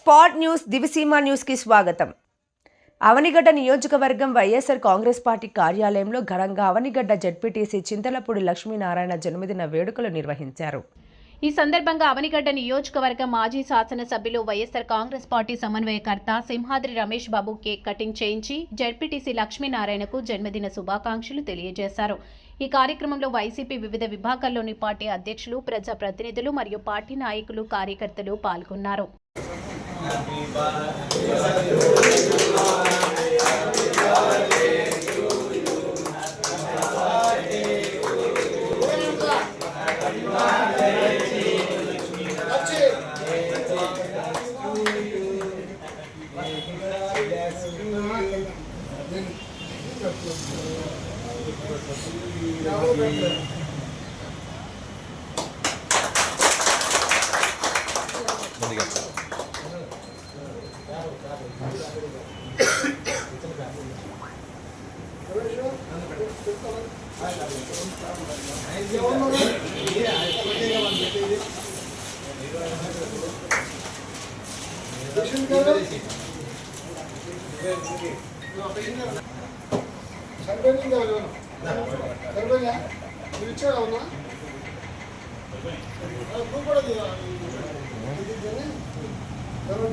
Spot news Diviseema news కి స్వాగతం. అవనిగడ్డ నియోజకవర్గం వైఎస్ఆర్ కాంగ్రెస్ పార్టీ కార్యాలయంలో ఘనంగా అవనిగడ్డ జెడ్పీటీసీ చింతలపూడి లక్ష్మీనారాయణ జన్మదిన వేడుకలు నిర్వహించారు. ఈ సందర్భంగా అవనిగడ్డ నియోజకవర్గం మాజీ శాసనసభ్యులు వైఎస్ఆర్ కాంగ్రెస్ పార్టీ సమన్వయకర్త సింహాద్రి రమేష్ బాబు కేక్ కటింగ్ చేయించి జెడ్పీటీసీ లక్ష్మీనారాయణకు జన్మదిన శుభాకాంక్షలు తెలియజేశారు. ఈ కార్యక్రమంలో వైసీపీ వివిధ విభాగాల్లోని పార్టీ అధ్యక్షులు, ప్రజాప్రతినిధులు మరియు పార్టీ నాయకులు, కార్యకర్తలు పాల్గొన్నారు. సర్వే